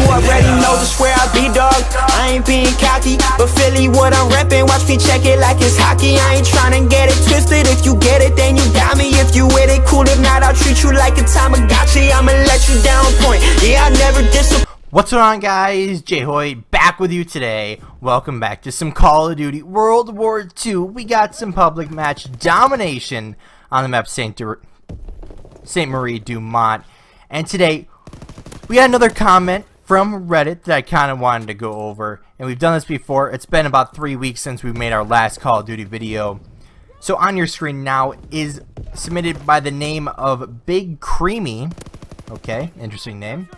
already know just where I be, dog. I ain't being cocky, but Philly what I'm reppin'. Watch me check it like it's hockey. I ain't tryna get it twisted. If you get it, then you got me. If you with it, cool. If not, I'll treat you like a Tamagotchi. I'ma let you down point. Yeah, I never disappoint. What's going on, guys? JHoyt back with you today. Welcome back to some Call of Duty World War II. We got some public match domination on the map Saint Marie du Mont. And today, we got another comment from Reddit that I kind of wanted to go over. And we've done this before. It's been about 3 weeks since we made our last Call of Duty video. So on your screen now is submitted by the name of Big Creamy. Okay, interesting name.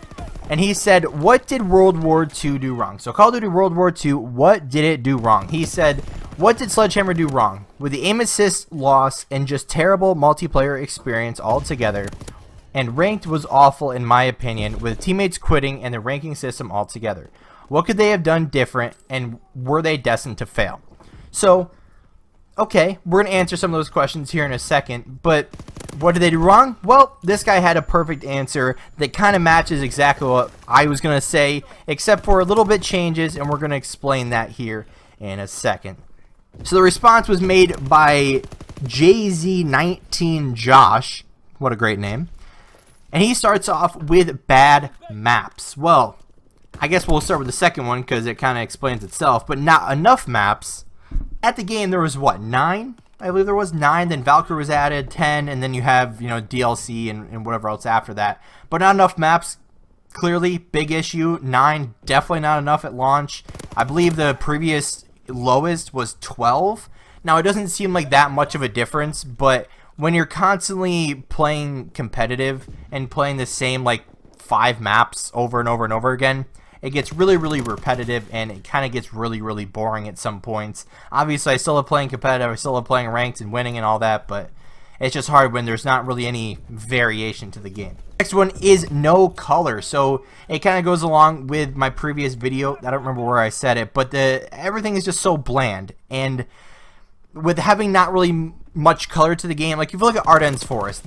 And he said, what did World War II do wrong? So Call of Duty World War II, what did it do wrong? He said, what did Sledgehammer do wrong? With the aim assist loss and just terrible multiplayer experience altogether. And ranked was awful in my opinion, with teammates quitting and the ranking system altogether. What could they have done different, and were they destined to fail? So, okay, we're going to answer some of those questions here in a second, but what did they do wrong? Well, this guy had a perfect answer that kind of matches exactly what I was going to say, except for a little bit changes, and we're going to explain that here in a second. So the response was made by JZ19 Josh. What a great name. And he starts off with bad maps. Well, I guess we'll start with the second one because it kind of explains itself, but not enough maps. At the game, there was, what, 9? I believe there was 9, then Valkyrie was added, 10, and then you have, you know, DLC and whatever else after that. But not enough maps, clearly, big issue. 9, definitely not enough at launch. I believe the previous lowest was 12. Now, it doesn't seem like that much of a difference, but when you're constantly playing competitive and playing the same, like, 5 maps over and over and over again, it gets really, really repetitive, and it kind of gets really, really boring at some points. Obviously, I still love playing competitive, I still love playing ranked and winning and all that, but it's just hard when there's not really any variation to the game. Next one is no color, so it kind of goes along with my previous video. I don't remember where I said it, but everything is just so bland, and with having not really much color to the game, like if you look at Ardennes Forest,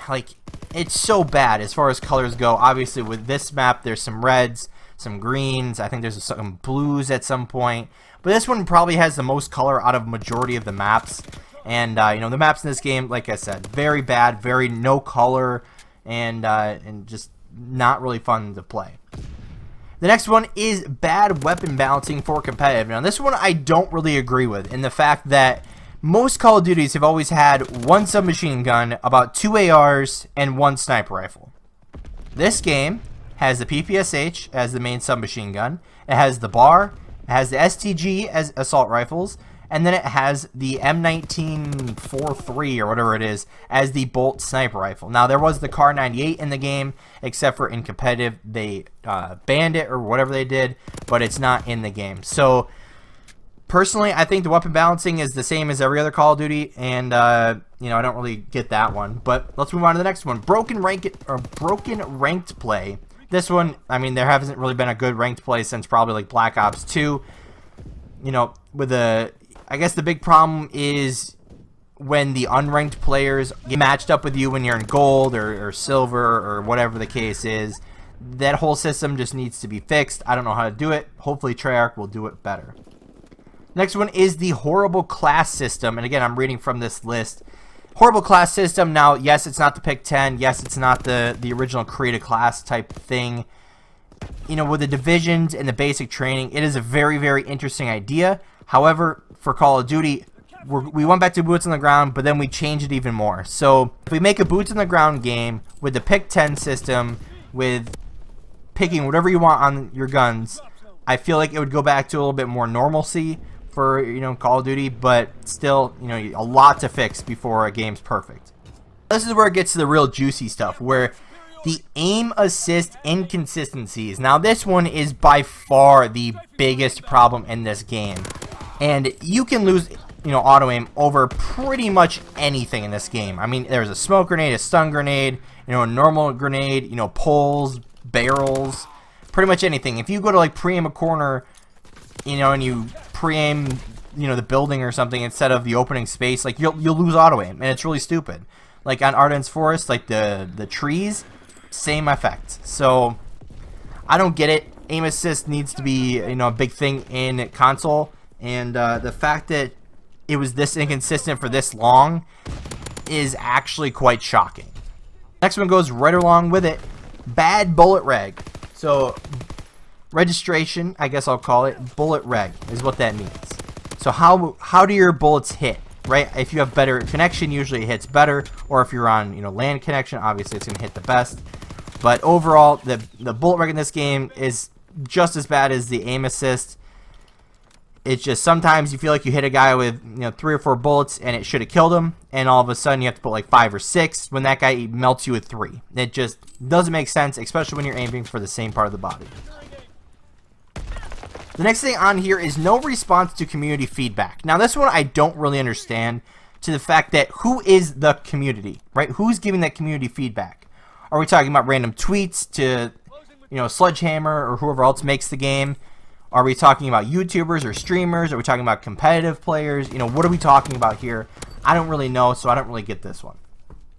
like it's so bad as far as colors go. Obviously, with this map, there's some reds, some greens, I think there's some blues at some point, but this one probably has the most color out of majority of the maps. And you know, the maps in this game, like I said, very bad, very no color, and just not really fun to play. The next one is bad weapon balancing for competitive. Now this one I don't really agree with, in the fact that most Call of Duties have always had one submachine gun, about 2 ARs, and 1 sniper rifle. This game has the PPSH as the main submachine gun, it has the BAR, it has the STG as assault rifles, and then it has the M1943 or whatever it is as the bolt sniper rifle. Now there was the Kar 98 in the game, except for in competitive they banned it or whatever they did, but it's not in the game. So personally, I think the weapon balancing is the same as every other Call of Duty, and you know, I don't really get that one. But let's move on to the next one: broken ranked play. This one, I mean, there hasn't really been a good ranked play since probably like Black Ops 2. You know, with I guess the big problem is when the unranked players get matched up with you when you're in gold or silver or whatever the case is. That whole system just needs to be fixed. I don't know how to do it. Hopefully Treyarch will do it better. Next one is the horrible class system, and again, I'm reading from this list. Horrible class system. Now, yes, it's not the pick 10. Yes, it's not the original create a class type thing. You know, with the divisions and the basic training, it is a very, very interesting idea. However, for Call of Duty, we went back to boots on the ground, but then we changed it even more. So, if we make a boots on the ground game with the pick 10 system, with picking whatever you want on your guns, I feel like it would go back to a little bit more normalcy for, you know, Call of Duty, but still, you know, a lot to fix before a game's perfect. This is where it gets to the real juicy stuff, where the aim assist inconsistencies. Now this one is by far the biggest problem in this game, and you can lose, you know, auto aim over pretty much anything in this game. I mean, there's a smoke grenade, a stun grenade, you know, a normal grenade, you know, poles, barrels, pretty much anything. If you go to like pre-aim a corner, you know, and you pre-aim, you know, the building or something instead of the opening space, like you'll lose auto aim, and it's really stupid. Like on Ardennes Forest, like the trees, same effect. So I don't get it. aim assist needs to be, you know, a big thing in console, and the fact that it was this inconsistent for this long is actually quite shocking. Next one goes right along with it. Bad bullet reg. So registration, I guess I'll call it, bullet reg is what that means. So how do your bullets hit, right? If you have better connection, usually it hits better, or if you're on, you know, LAN connection, obviously it's going to hit the best. But overall, the bullet reg in this game is just as bad as the aim assist. It's just sometimes you feel like you hit a guy with, you know, 3 or 4 bullets and it should have killed him, and all of a sudden you have to put like 5 or 6 when that guy melts you with 3. It just doesn't make sense, especially when you're aiming for the same part of the body. The next thing on here is no response to community feedback. Now this one I don't really understand, to the fact that who is the community, right? Who's giving that community feedback? Are we talking about random tweets to, you know, Sledgehammer or whoever else makes the game? Are we talking about YouTubers or streamers? Are we talking about competitive players? You know, what are we talking about here? I don't really know, so I don't really get this one.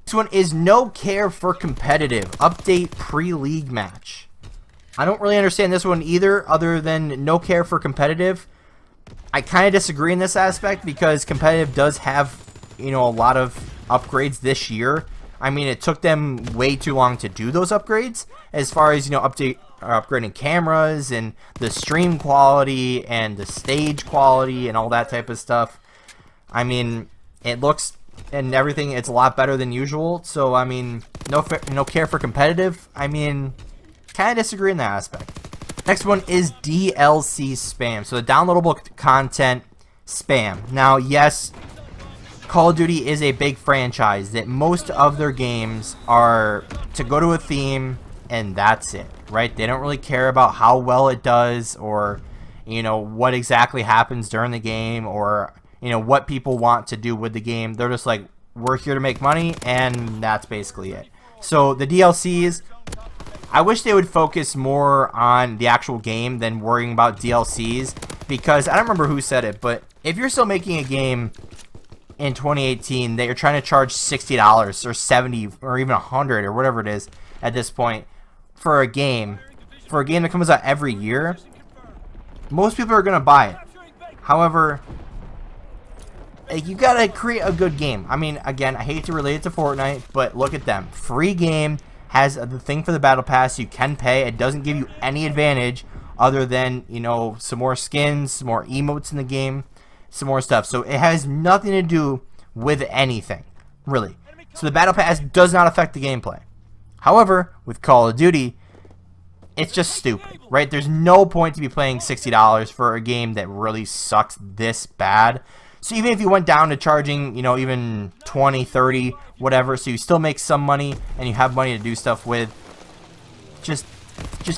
This one is no care for competitive. Update pre-league match. I don't really understand this one either, other than no care for competitive. I kind of disagree in this aspect, because competitive does have, you know, a lot of upgrades this year. I mean, it took them way too long to do those upgrades, as far as, you know, upgrading cameras and the stream quality and the stage quality and all that type of stuff. I mean, it looks and everything, it's a lot better than usual. So I mean, no care for competitive. I mean, kind of disagree in that aspect. Next one is DLC spam. So the downloadable content spam. Now, yes, Call of Duty is a big franchise that most of their games are to go to a theme and that's it, right? They don't really care about how well it does, or, you know, what exactly happens during the game, or, you know, what people want to do with the game. They're just like, we're here to make money, and that's basically it. So the DLCs, I wish they would focus more on the actual game than worrying about DLCs, because I don't remember who said it, but if you're still making a game in 2018 that you're trying to charge $60 or $70 or even $100 or whatever it is at this point for a game that comes out every year, most people are going to buy it. However, you got to create a good game. I mean, again, I hate to relate it to Fortnite, but look at them. Free game, has the thing for the battle pass. You can pay. It doesn't give you any advantage other than, you know, some more skins, some more emotes in the game, some more stuff. So it has nothing to do with anything, really. So the battle pass does not affect the gameplay. However, with Call of Duty, it's just stupid, right? There's no point to be paying $60 for a game that really sucks this bad. So even if you went down to charging, you know, even 20, 30, whatever, so you still make some money and you have money to do stuff with, just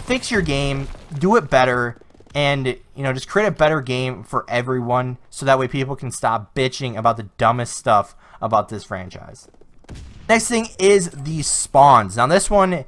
fix your game, do it better, and, you know, just create a better game for everyone, so that way people can stop bitching about the dumbest stuff about this franchise. Next thing is the spawns. Now this one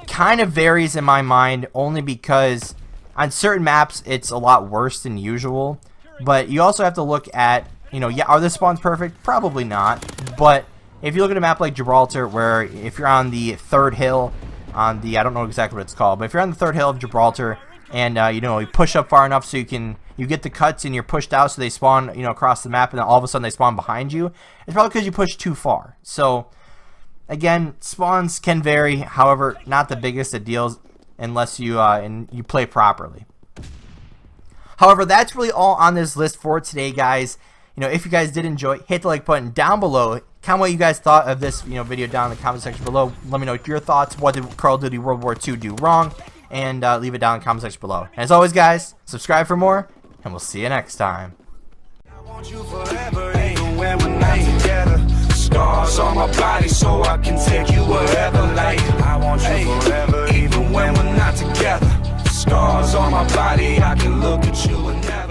kind of varies in my mind, only because on certain maps it's a lot worse than usual. But you also have to look at, you know, yeah, are the spawns perfect? Probably not. But if you look at a map like Gibraltar, where if you're on the third hill, on the, I don't know exactly what it's called, but if you're on the third hill of Gibraltar, and you know, you push up far enough so you get the cuts and you're pushed out, so they spawn, you know, across the map, and then all of a sudden they spawn behind you, it's probably because you pushed too far. So again, spawns can vary, however, not the biggest of deals unless you you play properly. However, that's really all on this list for today, guys. You know, if you guys did enjoy, hit the like button down below. Comment what you guys thought of this, you know, video down in the comment section below. Let me know your thoughts. What did Call of Duty World War II do wrong? And leave it down in the comment section below. And as always, guys, subscribe for more, and we'll see you next time. I want you forever, even when we're not together. Scars on my body so I can take you wherever. Like, I want you forever, even when we're not together. Scars on my body, I can look at you and never